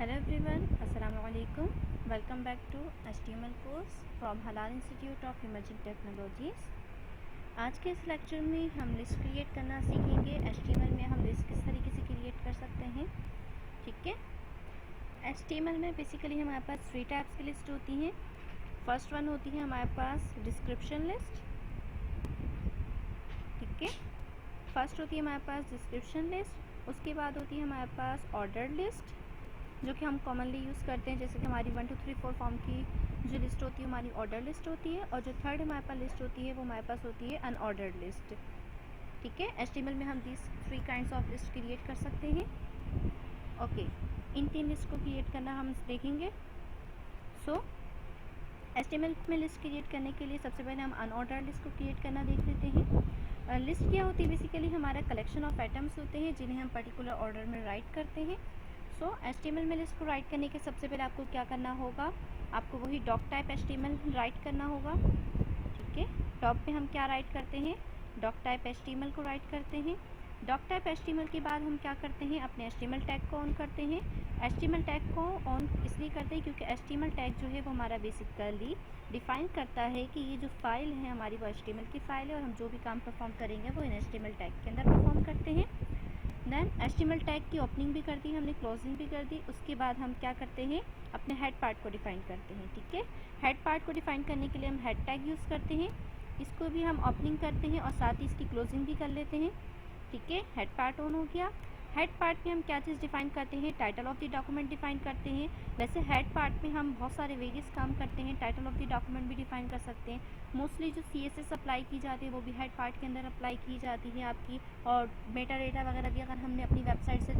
Hello everyone, Assalamu alaikum. Welcome back to HTML course from Halal Institute of Emerging Technologies. आज के इस lecture में हम list create करना सीखेंगे। HTML में हम लिस्ट किस तरीके से क्रिएट कर सकते हैं, ठीक है। HTML में बेसिकली हमारे पास 3 टाइप्स की लिस्ट होती हैं। फर्स्ट वन होती है हमारे पास डिस्क्रिप्शन लिस्ट, ठीक है। फर्स्ट होती है हमारे पास डिस्क्रिप्शन लिस्ट। उसके बाद होती है हमारे पास ऑर्डर लिस्ट, जो कि हम कॉमनली यूज़ करते हैं, जैसे कि हमारी 1 2 3 4 फॉर्म की जो लिस्ट होती है हमारी ऑर्डर लिस्ट होती है। और जो थर्ड हमारे पास लिस्ट होती है वो हमारे पास होती है अनऑर्डर्ड लिस्ट, ठीक है। HTML में हम this 3 kinds of list create कर सकते हैं। ओके, इन 3 लिस्ट को क्रिएट करना हम देखेंगे। सो HTML में लिस्ट क्रिएट करने के लिए सबसे पहले हम अनऑर्डर्ड लिस्ट को क्रिएट करना देख लेते हैं। लिस्ट क्या होती है, बेसिकली हमारा कलेक्शन ऑफ आइटम्स होते हैं जिन्हें हम पर्टिकुलर ऑर्डर में राइट करते हैं। सो HTML में लिस्ट को राइट करने के सबसे पहले आपको क्या करना होगा, आपको वही डॉक टाइप HTML राइट करना होगा, ठीक है। डॉक पे हम क्या राइट करते हैं, डॉक टाइप HTML को राइट करते हैं। डॉक टाइप HTML के बाद हम क्या करते हैं, अपने HTML टैग को ऑन करते हैं। HTML टैग को ऑन इसलिए करते हैं क्योंकि HTML टैग जो है वो हमारा बेसिकली डिफाइन करता है कि ये जो फाइल है हमारी वो HTML की फ़ाइल है और हम जो भी काम परफॉर्म करेंगे वो इन HTML टैग के अंदर परफॉर्म करते हैं। देन HTML टैग की ओपनिंग भी कर दी हमने, क्लोजिंग भी कर दी। उसके बाद हम क्या करते हैं, अपने हेड पार्ट को डिफाइन करते हैं, ठीक है। हेड पार्ट को डिफाइन करने के लिए हम हेड टैग यूज़ करते हैं, इसको भी हम ओपनिंग करते हैं और साथ ही इसकी क्लोजिंग भी कर लेते हैं, ठीक है। हेड पार्ट ऑन हो गया। हेड पार्ट में हम क्या चीज़ डिफाइन करते हैं, title of the document define करते हैं। वैसे हेड पार्ट में हम बहुत सारे वेरियस काम करते हैं, टाइटल ऑफ द डॉक्यूमेंट भी डिफाइन कर सकते हैं। मोस्टली जो CSS अप्लाई की जाती है वो भी हेड पार्ट के अंदर अप्लाई की जाती है आपकी। और मेटा डेटा वगैरह भी अगर हमने अपनी वेबसाइट से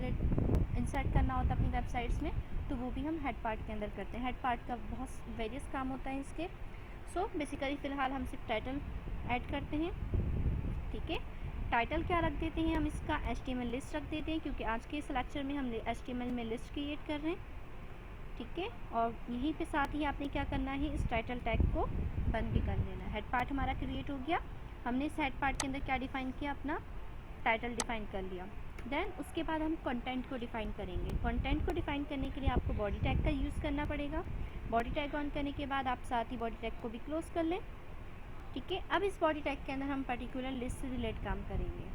इंसर्ट करना होता है अपनी वेबसाइट्स में तो वो भी हम हेड पार्ट के अंदर करते हैं। हेड पार्ट का बहुत वेरियस काम होता है इसके। सो बेसिकली फ़िलहाल हम सिर्फ टाइटल ऐड करते हैं, ठीक है। टाइटल क्या रख देते हैं, हम इसका HTML लिस्ट रख देते हैं क्योंकि आज के इस लेक्चर में हम HTML में लिस्ट क्रिएट कर रहे हैं, ठीक है। और यहीं पे साथ ही आपने क्या करना है, इस टाइटल टैग को बंद भी कर लेना है। हेड पार्ट हमारा क्रिएट हो गया। हमने इस हेड पार्ट के अंदर क्या डिफ़ाइन किया, अपना टाइटल डिफ़ाइन कर लिया। देन उसके बाद हम कंटेंट को डिफ़ाइन करेंगे। कंटेंट को डिफ़ाइन करने के लिए आपको बॉडी टैग का यूज़ करना पड़ेगा। बॉडी टैग ऑन करने के बाद आप साथ ही बॉडी टैग को भी क्लोज कर लें, ठीक है। अब इस बॉडी टैग के अंदर हम पर्टिकुलर लिस्ट से रिलेट काम करेंगे।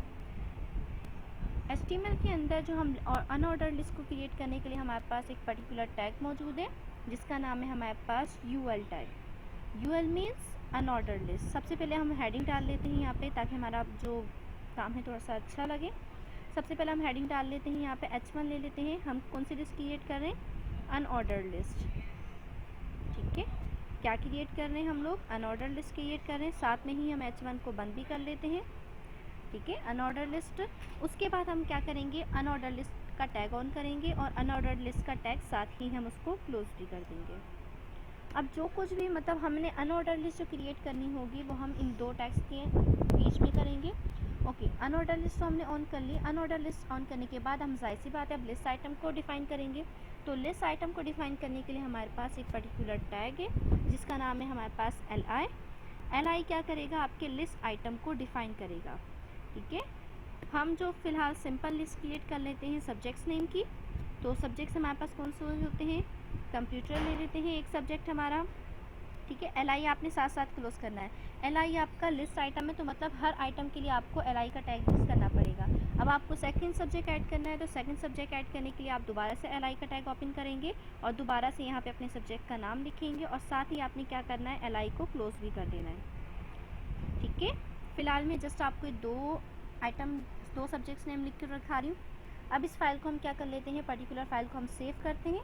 HTML के अंदर जो हम अनऑर्डर लिस्ट को क्रिएट करने के लिए हमारे पास एक पर्टिकुलर टैग मौजूद है जिसका नाम है हमारे पास UL tag. UL means unordered list. सबसे पहले हम हेडिंग डाल लेते हैं यहाँ पे ताकि हमारा जो काम है थोड़ा सा अच्छा लगे। सबसे पहले हम हेडिंग डाल लेते हैं, यहाँ पे H1 ले लेते हैं। हम कौन सी लिस्ट क्रिएट कर रहे हैं, अनऑर्डर लिस्ट, ठीक है। क्या क्रिएट कर रहे हैं हम लोग, अनऑर्डर लिस्ट क्रिएट कर रहे हैं। साथ में ही हम H1 को बंद भी कर लेते हैं, ठीक है, अनऑर्डर लिस्ट। उसके बाद हम क्या करेंगे, अनऑर्डर लिस्ट का टैग ऑन करेंगे और अनऑर्डर लिस्ट का टैग साथ ही हम उसको क्लोज भी कर देंगे। अब जो कुछ भी मतलब हमने अनऑर्डर लिस्ट जो क्रिएट करनी होगी वो हम इन 2 टैग्स के बीच में करेंगे। ओके, अनऑर्डर लिस्ट तो हमने ऑन कर ली। अनऑर्डर लिस्ट ऑन करने के बाद हम जाहिर सी बात है अब लिस्ट आइटम को डिफाइन करेंगे। तो लिस्ट आइटम को डिफाइन करने के लिए हमारे पास एक पर्टिकुलर टैग है जिसका नाम है हमारे पास LI। LI क्या करेगा, आपके लिस्ट आइटम को डिफाइन करेगा, ठीक है। हम जो फ़िलहाल सिंपल लिस्ट क्रिएट कर लेते हैं सब्जेक्ट्स नेम की। तो सब्जेक्ट्स हमारे पास कौन से होते हैं, कंप्यूटर ले लेते हैं एक सब्जेक्ट हमारा, ठीक है। LI आपने साथ साथ क्लोज करना है। LI आपका लिस्ट आइटम है तो मतलब हर आइटम के लिए आपको LI का टैग यूज़ करना पड़ेगा। अब आपको सेकंड सब्जेक्ट ऐड करना है तो सेकंड सब्जेक्ट ऐड करने के लिए आप दोबारा से LI का टैग ओपन करेंगे और दोबारा से यहाँ पे अपने सब्जेक्ट का नाम लिखेंगे और साथ ही आपने क्या करना है, LI को क्लोज भी कर देना है, ठीक है। फ़िलहाल मैं जस्ट आपको 2 सब्जेक्ट्स नेम लिख कर रखा रही हूँ। अब इस फाइल को हम क्या कर लेते हैं, पर्टिकुलर फाइल को हम सेव करते हैं।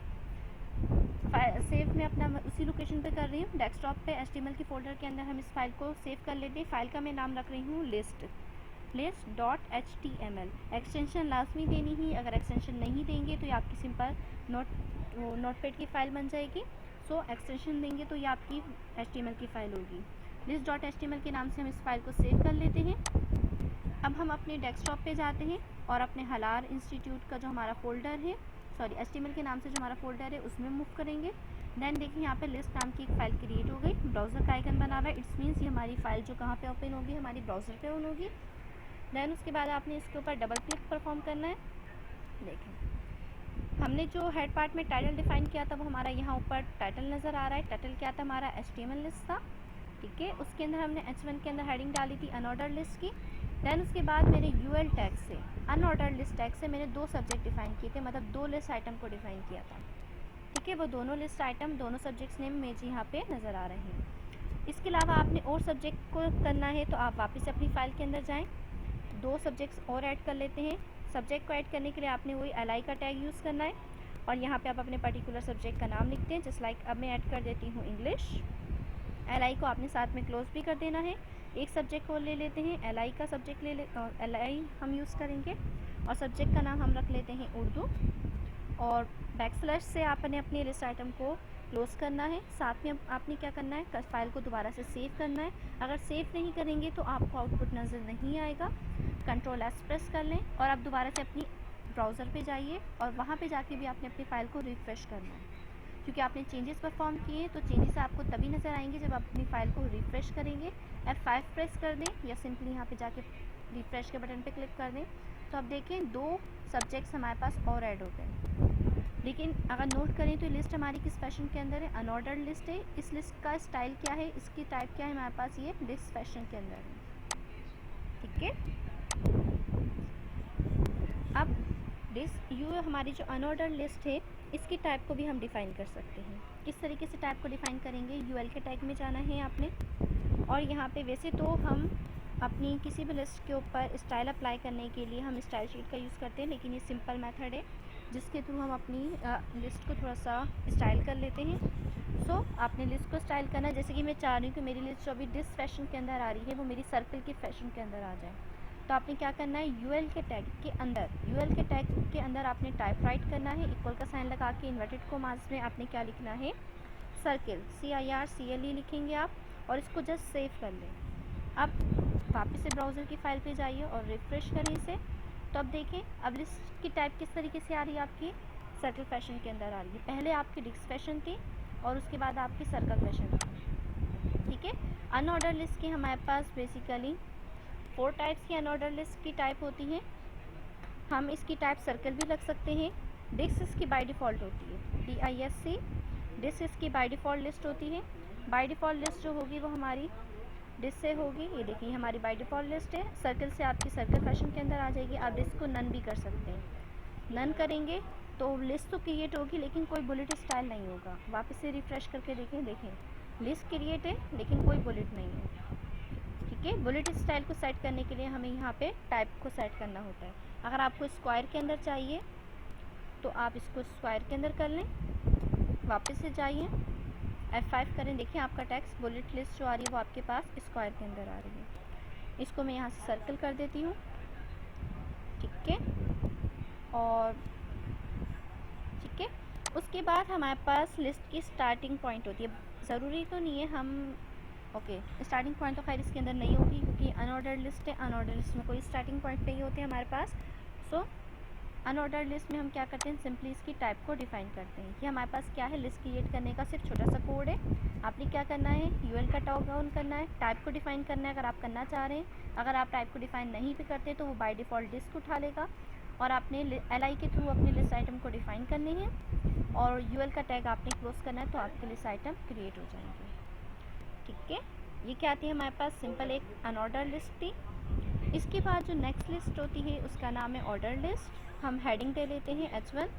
सेव में अपना उसी लोकेशन पे कर रही हूँ, डेस्कटॉप पे HTML के फोल्डर के अंदर हम इस फाइल को सेव कर लेते हैं। फाइल का मैं नाम रख रही हूँ list.html। एक्सटेंशन लाजमी देनी ही, अगर एक्सटेंशन नहीं देंगे तो ये आपकी सिंपल नोटपैड की फ़ाइल बन जाएगी। सो एक्सटेंशन देंगे तो ये आपकी HTML की फ़ाइल होगी। list.html के नाम से हम इस फाइल को सेव कर लेते हैं। अब हम अपने डेस्कटॉप पे जाते हैं और अपने हलाल इंस्टीट्यूट का जो हमारा फ़ोल्डर है, सॉरी HTML के नाम से जो हमारा फ़ोल्डर है उसमें मूव करेंगे। देन देखिए यहाँ पे लिस्ट नाम की एक फ़ाइल क्रिएट हो गई, ब्राउज़र का आइकन बना हुआ है। इट्स मीन्स ये हमारी फ़ाइल जो कहाँ पे ओपन होगी, हमारी ब्राउज़र पे ओपन होगी। देन उसके बाद आपने इसके ऊपर डबल क्लिक परफॉर्म करना है। देखें हमने जो हेड पार्ट में टाइटल डिफाइन किया था वो हमारा यहाँ ऊपर टाइटल नज़र आ रहा है। टाइटल क्या था हमारा, HTML लिस्ट था, ठीक है। उसके अंदर हमने H1 के अंदर हेडिंग डाली थी अनऑर्डर लिस्ट की। देन उसके बाद मेरे UL टैग से, अनऑर्डर लिस्ट टैग से मैंने 2 सब्जेक्ट डिफाइन किए थे, मतलब 2 लिस्ट आइटम को डिफाइन किया था, ठीक है। वो दोनों लिस्ट आइटम, दोनों सब्जेक्ट्स नेम मुझे यहाँ पे नज़र आ रहे हैं। इसके अलावा आपने और सब्जेक्ट को करना है तो आप वापस अपनी फ़ाइल के अंदर जाएँ, 2 सब्जेक्ट्स और ऐड कर लेते हैं। सब्जेक्ट को ऐड करने के लिए आपने वही LI का टैग यूज़ करना है और यहाँ पे आप अपने पर्टिकुलर सब्जेक्ट का नाम लिखते हैं। जस्ट लाइक अब मैं ऐड कर देती हूँ इंग्लिश। LI को आपने साथ में क्लोज भी कर देना है। एक सब्जेक्ट को ले लेते हैं, LI का सब्जेक्ट LI हम यूज़ करेंगे और सब्जेक्ट का नाम हम रख लेते हैं उर्दू, और बैकस्लैश से आपने अपनी लिस्ट आइटम को क्लोज़ करना है। साथ में आपने क्या करना है, फाइल को दोबारा से सेव करना है। अगर सेव नहीं करेंगे तो आपको आउटपुट नज़र नहीं आएगा। Ctrl+S प्रेस कर लें और आप दोबारा से अपनी ब्राउज़र पे जाइए और वहाँ पे जाके भी आपने अपनी फ़ाइल को रिफ़्रेश करना है, क्योंकि आपने चेंजेस परफॉर्म किए तो चेंजेस आपको तभी नज़र आएंगे जब आप अपनी फ़ाइल को रिफ़्रेश करेंगे। F5 प्रेस कर दें या सिंपली यहाँ पे जाके रिफ़्रेश के बटन पे क्लिक कर दें तो आप देखें 2 सब्जेक्ट्स हमारे पास और ऐड हो गए। लेकिन अगर नोट करें तो लिस्ट हमारी किस फैशन के अंदर है, अनऑर्डर्ड लिस्ट है। इस लिस्ट का स्टाइल क्या है, इसकी टाइप क्या है हमारे पास, ये दिस फैशन के अंदर है, ठीक है। अब ये हमारी जो अनऑर्डर्ड लिस्ट है इसकी टाइप को भी हम डिफ़ाइन कर सकते हैं। किस तरीके से टाइप को डिफ़ाइन करेंगे, UL के टैग में जाना है आपने और यहाँ पे वैसे तो हम अपनी किसी भी लिस्ट के ऊपर स्टाइल अप्लाई करने के लिए हम स्टाइल शीट का यूज़ करते हैं, लेकिन ये सिंपल मेथड है जिसके थ्रू हम अपनी लिस्ट को थोड़ा सा स्टाइल कर लेते हैं। सो आपने लिस्ट को स्टाइल करना है, जैसे कि मैं चाह रही हूँ कि मेरी लिस्ट जो अभी दिस फैशन के अंदर आ रही है वो मेरी सर्कल के फैशन के अंदर आ जाए। तो आपने क्या करना है, UL के टैग के अंदर आपने टाइप राइट करना है, इक्वल का साइन लगा के इन्वर्टेड कॉमास में आपने क्या लिखना है, सर्किल, CIRCLE लिखेंगे आप और इसको जस्ट सेव कर लें। अब वापस से ब्राउज़र की फ़ाइल पे जाइए और रिफ़्रेश करें इसे, तो अब देखें अब लिस्ट की टाइप किस तरीके से आ रही है, आपकी सर्कल फैशन के अंदर आ रही है। पहले आपकी डिस्क फैशन थी और उसके बाद आपकी सर्कल फैशन थी, ठीक है। अनऑर्डर लिस्ट की हमारे पास बेसिकली 4 टाइप्स की अनऑर्डर लिस्ट की टाइप होती हैं। हम इसकी टाइप सर्कल भी रख सकते हैं। डिस्क इसकी बाय डिफ़ॉल्ट होती है, DISC, डिस्क इसकी बाय डिफ़ॉल्ट लिस्ट होती है। बाय डिफ़ॉल्ट लिस्ट जो होगी वो हमारी डिस्क से होगी, ये देखिए हमारी बाय डिफ़ॉल्ट लिस्ट है। सर्कल से आपकी सर्कल फैशन के अंदर आ जाएगी। आप डिस्क को नन भी कर सकते हैं, नन करेंगे तो लिस्ट तो क्रिएट होगी लेकिन कोई बुलेट स्टाइल नहीं होगा। वापस से रिफ़्रेश करके देखें लिस्ट क्रिएट है लेकिन कोई बुलेट नहीं है, ठीक है। बुलेट स्टाइल को सेट करने के लिए हमें यहाँ पे टाइप को सेट करना होता है। अगर आपको स्क्वायर के अंदर चाहिए तो आप इसको स्क्वायर के अंदर कर लें, वापस से जाइए F5 करें, देखिए आपका टेक्स्ट बुलेट लिस्ट जो आ रही है वो आपके पास स्क्वायर के अंदर आ रही है। इसको मैं यहाँ से सर्कल कर देती हूँ, ठीक है। और ठीक है, उसके बाद हमारे पास लिस्ट की स्टार्टिंग पॉइंट होती है। ज़रूरी तो नहीं है हम स्टार्टिंग पॉइंट तो खैर इसके अंदर नहीं होगी क्योंकि अनऑर्डर्ड लिस्ट है। अनऑर्डर्ड लिस्ट में कोई स्टार्टिंग पॉइंट नहीं होते हमारे पास। सो अनऑर्डर्ड लिस्ट में हम क्या करते हैं, सिंपली इसकी टाइप को डिफ़ाइन करते हैं कि हमारे पास क्या है, लिस्ट क्रिएट करने का सिर्फ छोटा सा कोड है। आपने क्या करना है, UL का टैग ऑन करना है, टाइप को डिफ़ाइन करना है अगर आप करना चाह रहे हैं। अगर आप टाइप को डिफ़ाइन नहीं भी करते तो वो बाय डिफ़ॉल्ट डिस्क उठा लेगा और आपने LI के थ्रू अपनी लिस्ट आइटम को डिफ़ाइन करनी है और UL का टैग आपने क्लोज करना है तो आपके लिस्ट आइटम क्रिएट हो जाएंगे, ठीक है। ये क्या आती है हमारे पास, सिंपल एक अनऑर्डर लिस्ट थी। इसके बाद जो नेक्स्ट लिस्ट होती है उसका नाम है ऑर्डर लिस्ट। हम हेडिंग दे लेते हैं H1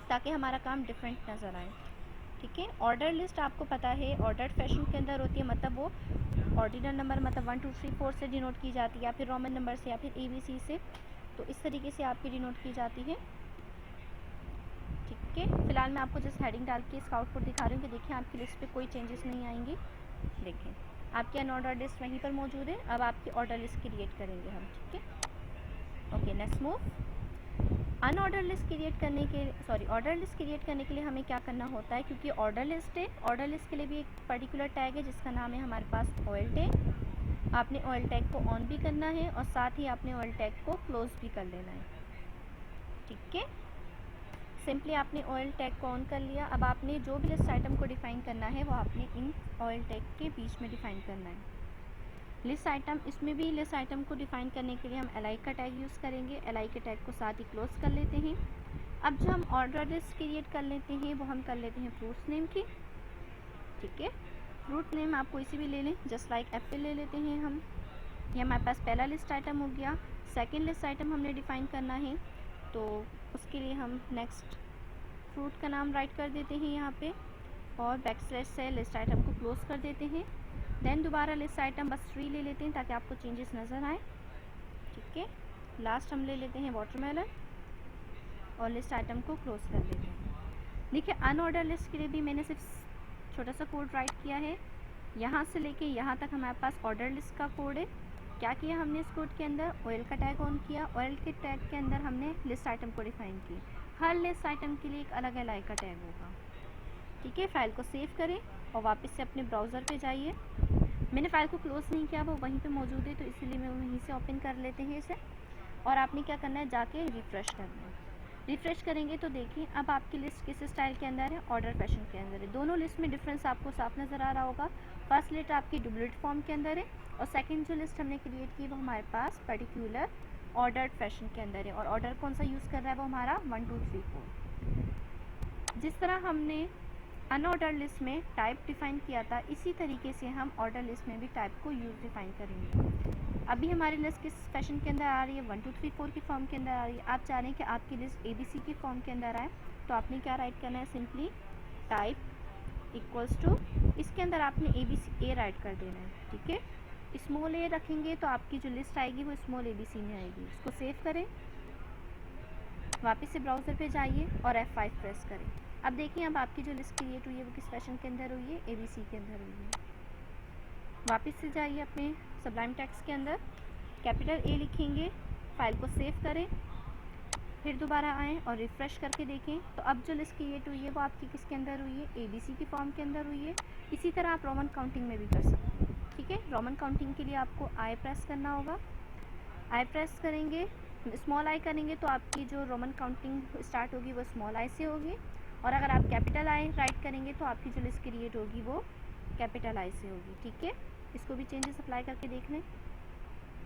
ताकि हमारा काम डिफरेंट नज़र आए, ठीक है। ऑर्डर लिस्ट आपको पता है ऑर्डर्ड फैशन के अंदर होती है, मतलब वो ऑर्डिनल नंबर मतलब 1 2 3 4 से डिनोट की जाती है या फिर रोमन नंबर से या फिर ABC से, तो इस तरीके से आपकी डिनोट की जाती है, ठीक है। फिलहाल मैं आपको जस्ट हेडिंग डाल के इसका आउटपुट दिखा रही हूँ कि देखिए आपकी लिस्ट पे कोई चेंजेस नहीं आएंगी। देखें आपकी अनऑर्डर लिस्ट वहीं पर मौजूद है। अब आपकी ऑर्डर लिस्ट क्रिएट करेंगे हम, ठीक है। Okay, next move. Order list create करने के लिए हमें क्या करना होता है, क्योंकि ऑर्डर लिस्ट है, ऑर्डर लिस्ट के लिए भी एक पर्टिकुलर टैग है जिसका नाम है हमारे पास OL टैग। आपने OL टैग को ऑन भी करना है और साथ ही आपने OL टैग को क्लोज भी कर लेना है, ठीक है। सिंपली आपने OL टैग को ऑन कर लिया। अब आपने जो भी लिस्ट आइटम को डिफ़ाइन करना है वो आपने इन OL टैग के बीच में डिफ़ाइन करना है। लिस्ट आइटम, इसमें भी लिस्ट आइटम को डिफ़ाइन करने के लिए हम LI का टैग यूज़ करेंगे। LI के टैग को साथ ही क्लोज कर लेते हैं। अब जो हम ऑर्डर लिस्ट क्रिएट कर लेते हैं वो हम कर लेते हैं फ्रूट्स नेम की, ठीक है। फ्रूट नेम आप कोई सी भी ले लें, जस्ट लाइक एप्पल ले लेते हैं हम। ये हमारे पास पहला लिस्ट आइटम हो गया। सेकेंड लिस्ट आइटम हमने डिफ़ाइन करना है, तो उसके लिए हम नेक्स्ट फ्रूट का नाम राइट कर देते हैं यहाँ पे और बैकस्लैश से लिस्ट आइटम को क्लोज कर देते हैं। देन दोबारा लिस्ट आइटम बस 3 ले लेते हैं ताकि आपको चेंजेस नज़र आए, ठीक है। लास्ट हम ले लेते हैं वाटरमेलन और लिस्ट आइटम को क्लोज कर देते हैं। देखिए अनऑर्डर लिस्ट के लिए भी मैंने सिर्फ छोटा सा कोड राइट किया है। यहाँ से लेके यहाँ तक हमारे पास ऑर्डर लिस्ट का कोड है। क्या किया हमने इस कोड के अंदर, ऑयल का टैग ऑन किया। ऑयल के टैग के अंदर हमने लिस्ट आइटम को डिफाइन किया। हर लिस्ट आइटम के लिए एक अलग अलग का टैग होगा, ठीक है। फाइल को सेव करें और वापस से अपने ब्राउज़र पे जाइए। मैंने फ़ाइल को क्लोज़ नहीं किया, वो वहीं पे मौजूद है, तो इसीलिए मैं वहीं से ओपन कर लेते हैं इसे। और आपने क्या करना है, जाके रिफ़्रेश करना है। रिफ़्रेश करेंगे तो देखिए अब आपकी लिस्ट किस स्टाइल के अंदर है, ऑर्डर फैशन के अंदर है। दोनों लिस्ट में डिफरेंस आपको साफ नज़र आ रहा होगा। फर्स्ट लिस्ट आपकी डुप्लीकेट फॉर्म के अंदर है और सेकंड जो लिस्ट हमने क्रिएट की वो हमारे पास पर्टिकुलर ऑर्डर फैशन के अंदर है। और ऑर्डर कौन सा यूज़ कर रहा है, वो हमारा 1 2 3 4। जिस तरह हमने अनऑर्डर लिस्ट में टाइप डिफ़ाइन किया था, इसी तरीके से हम ऑर्डर लिस्ट में भी टाइप को यूज़ डिफ़ाइन करेंगे। अभी हमारी लिस्ट किस फैशन के अंदर आ रही है, 1 2 3 4 की फॉर्म के अंदर आ रही है। आप चाह रहे हैं कि आपकी लिस्ट ABC की फॉर्म के अंदर आए, तो आपने क्या राइट करना है, सिंपली टाइप इक्वल्स टू, इसके अंदर आपने ABC राइट कर देना है, ठीक है। स्मॉल a रखेंगे तो आपकी जो लिस्ट आएगी वो स्मॉल ABC में आएगी। इसको सेव करें, वापस से ब्राउज़र पे जाइए और F5 प्रेस करें। अब देखिए अब आपकी जो लिस्ट क्रिएट हुई है वो किस फैशन के अंदर हुई है, ABC के अंदर हुई है। वापस से जाइए अपने सबलाइम टेक्स्ट के अंदर, कैपिटल A लिखेंगे, फाइल को सेव करें, फिर दोबारा आएँ और रिफ़्रेश करके देखें तो अब जो लिस्ट क्रिएट हुई है वो आपकी किसके अंदर हुई है, ABC की फॉर्म के अंदर हुई है। इसी तरह आप रोमन काउंटिंग में भी कर सकते हैं, ठीक है। रोमन काउंटिंग के लिए आपको I प्रेस करना होगा। I प्रेस करेंगे, स्मॉल I करेंगे तो आपकी जो रोमन काउंटिंग स्टार्ट होगी वो स्मॉल I से होगी। और अगर आप कैपिटल I राइट करेंगे तो आपकी जो लिस्ट क्रिएट होगी वो कैपिटल I से होगी, ठीक है। इसको भी चेंजेस अप्लाई करके देख लें।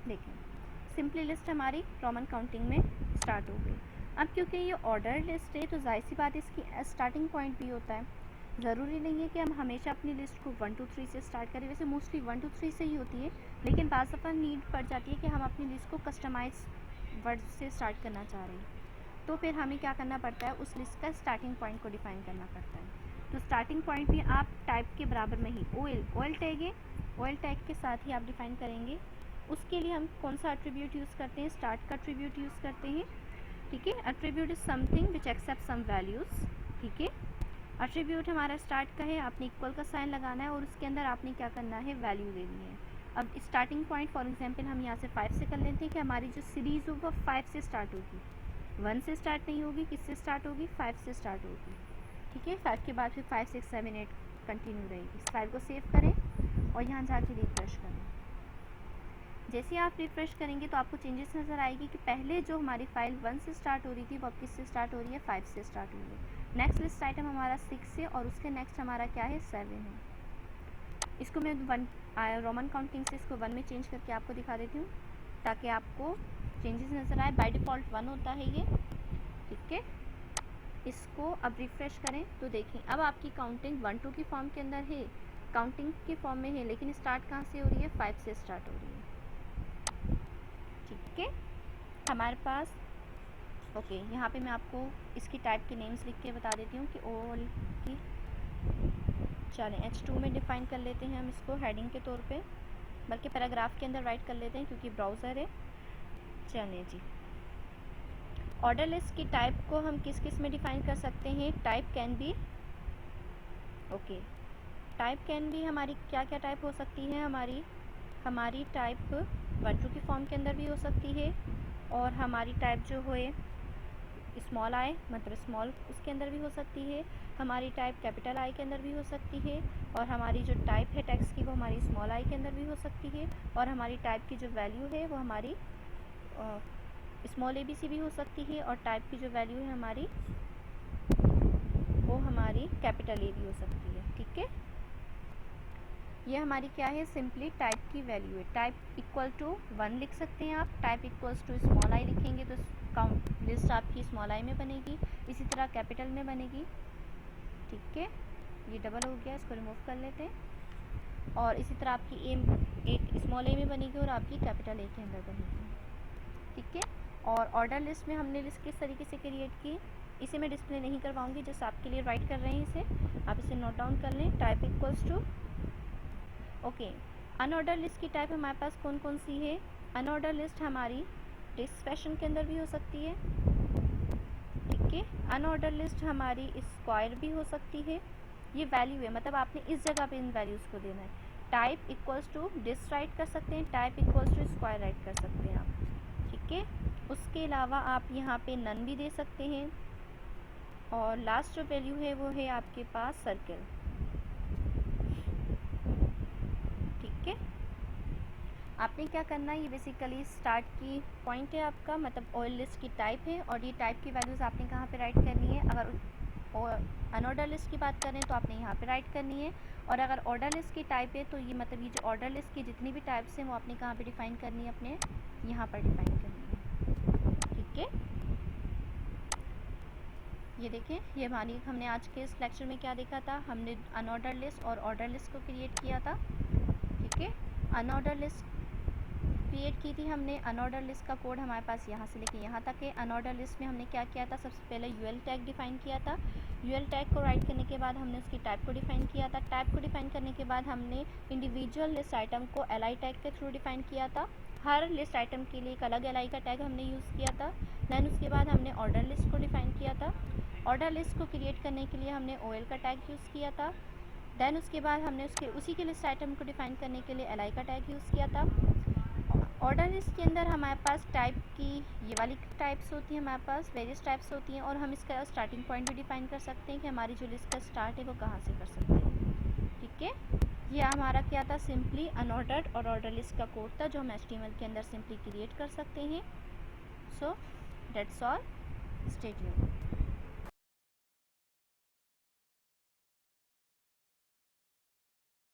देखें सिंपली लिस्ट हमारी रोमन काउंटिंग में स्टार्ट हो गई। अब क्योंकि ये ऑर्डर लिस्ट है तो जाहिर सी बात इसकी स्टार्टिंग पॉइंट भी होता है। ज़रूरी नहीं है कि हम हमेशा अपनी लिस्ट को 1 2 3 से स्टार्ट करें, वैसे मोस्टली 1 2 3 से ही होती है, लेकिन बाज़ दफ़ा नीड पड़ जाती है कि हम अपनी लिस्ट को कस्टमाइज वर्ड से स्टार्ट करना चाह रहे हैं, तो फिर हमें क्या करना पड़ता है, उस लिस्ट का स्टार्टिंग पॉइंट को डिफ़ाइन करना पड़ता है। तो स्टार्टिंग पॉइंट भी आप टाइप के बराबर में ही ऑयल टैग है, ऑयल टैग के साथ ही आप डिफ़ाइन करेंगे। उसके लिए हम कौन सा एट्रीब्यूट यूज़ करते हैं, स्टार्ट का एट्रीब्यूट यूज़ करते हैं, ठीक है। Attribute is something which accept some values, ठीक है। एट्रीब्यूट हमारा स्टार्ट का है, आपने इक्वल का साइन लगाना है और उसके अंदर आपने क्या करना है, वैल्यू देनी है। अब स्टार्टिंग पॉइंट फॉर एग्जांपल हम यहाँ से 5 से कर लेते हैं कि हमारी जो सीरीज़ होगी वो 5 से स्टार्ट होगी, 1 से स्टार्ट नहीं होगी, किससे स्टार्ट होगी, 5 से स्टार्ट होगी, ठीक है। 5 के बाद फिर 5 6 7 8 कंटिन्यू रहेगी। इस फाइल को सेव करें और यहाँ जाके रिफ्रेश करें। जैसे ही आप रिफ़्रेश करेंगे तो आपको चेंजेस नज़र आएगी कि पहले जो हमारी फ़ाइल 1 से स्टार्ट हो रही थी वो अब किससे स्टार्ट हो रही है, 5 से स्टार्ट हो रही है। नेक्स्ट लिस्ट आइटम हमारा 6 है और उसके नेक्स्ट हमारा क्या है, 7 है। इसको मैं रोमन काउंटिंग से इसको 1 में चेंज करके आपको दिखा देती हूँ ताकि आपको चेंजेस नज़र आए। बाय डिफ़ॉल्ट 1 होता है ये, ठीक है। इसको अब रिफ़्रेश करें तो देखें अब आपकी काउंटिंग 1 2 की फॉर्म के अंदर है, काउंटिंग की फॉर्म में है, लेकिन स्टार्ट कहाँ से हो रही है, 5 से स्टार्ट हो रही है, ठीक है। हमारे पास ओके यहाँ पे मैं आपको इसकी टाइप के नेम्स लिख के बता देती हूँ कि ऑल की, चलें H2 में डिफ़ाइन कर लेते हैं हम इसको हेडिंग के तौर पे, बल्कि पैराग्राफ के अंदर राइट कर लेते हैं क्योंकि ब्राउज़र है। चलें जी, ऑर्डर लिस्ट की टाइप को हम किस किस में डिफ़ाइन कर सकते हैं, type can be, okay type can be हमारी क्या क्या टाइप हो सकती है, हमारी टाइप 1 2 की फॉर्म के अंदर भी हो सकती है और हमारी टाइप जो है स्मॉल I मतलब स्मॉल उसके अंदर भी हो सकती है, हमारी टाइप कैपिटल I के अंदर भी हो सकती है और हमारी जो टाइप है टेक्स्ट की वो हमारी स्मॉल I के अंदर भी हो सकती है और हमारी टाइप की जो वैल्यू है वो हमारी स्मॉल ABC भी हो सकती है और टाइप की जो वैल्यू है हमारी वो हमारी कैपिटल A भी हो सकती है, ठीक है। ये हमारी क्या है, सिंपली टाइप की वैल्यू है। टाइप इक्वल टू 1 लिख सकते हैं आप। Type equals to small I लिखेंगे तो काउंट लिस्ट आपकी स्मॉल आई में बनेगी, इसी तरह कैपिटल में बनेगी। ठीक है, ये डबल हो गया, इसको रिमूव कर लेते हैं। और इसी तरह आपकी एम एक स्मॉल ए में बनेगी और आपकी कैपिटल ए के अंदर बनेगी। ठीक है, और ऑर्डर लिस्ट में हमने लिस्ट किस तरीके से क्रिएट की, इसे मैं डिस्प्ले नहीं करवाऊंगी, जस्ट आपके लिए राइट कर रहे हैं इसे, आप इसे नोट डाउन कर लें। Type equals to okay. Unorder list की टाइप हमारे पास कौन कौन सी है। अनऑर्डर लिस्ट हमारी टेक्स्ट फैशन के अंदर भी हो सकती है। ठीक है, अनऑर्डर लिस्ट हमारी स्क्वायर भी हो सकती है। ये वैल्यू है, मतलब आपने इस जगह पे इन वैल्यूज़ को देना है। Type equals to disc write कर सकते हैं, type equals to square write कर सकते हैं आप। ठीक है, उसके अलावा आप यहाँ पे नन भी दे सकते हैं। और लास्ट जो वैल्यू है वो है आपके पास सर्कल। ठीक है, आपने क्या करना है, ये बेसिकली स्टार्ट की पॉइंट है आपका, मतलब ऑयल लिस्ट की टाइप है, और ये टाइप की वैल्यूज़ आपने कहाँ पे राइट करनी है। अगर अनऑर्डर लिस्ट की बात करें तो आपने यहाँ पे राइट करनी है, और अगर ऑर्डर लिस्ट की टाइप है तो ये मतलब ये जो ऑर्डर लिस्ट की जितनी भी टाइप्स हैं वो आपने कहाँ पे डिफाइन करनी है, अपने यहाँ पर डिफाइन करनी है। ठीक है, ये देखें, ये हमारी हमने आज के इस लेक्चर में क्या देखा था, हमने अनऑर्डर लिस्ट और ऑर्डर लिस्ट को क्रिएट किया था। ठीक है, अनऑर्डर लिस्ट क्रिएट की थी हमने। अनऑर्डर लिस्ट का कोड हमारे पास यहाँ से लेके यहाँ तक है। अनऑर्डर लिस्ट में हमने क्या किया था, सबसे पहले यूएल टैग डिफाइन किया था। यूएल टैग को राइट करने के बाद हमने उसकी टाइप को डिफाइन किया था। टाइप को डिफाइन करने के बाद हमने इंडिविजुअल लिस्ट आइटम को एलआई टैग के थ्रू डिफाइन किया था। हर लिस्ट आइटम के लिए एक अलग एलआई का टैग हमने यूज़ किया था। दैन उसके बाद हमने ऑर्डर लिस्ट को डिफाइन किया था। ऑर्डर लिस्ट को क्रिएट करने के लिए हमने ओएल का टैग यूज़ किया था। दैन उसके बाद हमने उसी के लिस्ट आइटम को डिफाइन करने के लिए एलआई का टैग यूज़ किया था। ऑर्डर लिस्ट के अंदर हमारे पास टाइप की ये वाली टाइप्स होती हैं, हमारे पास वेरियस टाइप्स होती हैं, और हम इसका स्टार्टिंग पॉइंट भी डिफाइन कर सकते हैं कि हमारी जो लिस्ट का स्टार्ट है वो कहाँ से कर सकते हैं। ठीक है, ये हमारा क्या था, सिंपली अनऑर्डर्ड और ऑर्डर लिस्ट का कोड था जो हम HTML के अंदर सिंपली क्रिएट कर सकते हैं। So that's all, stay tuned.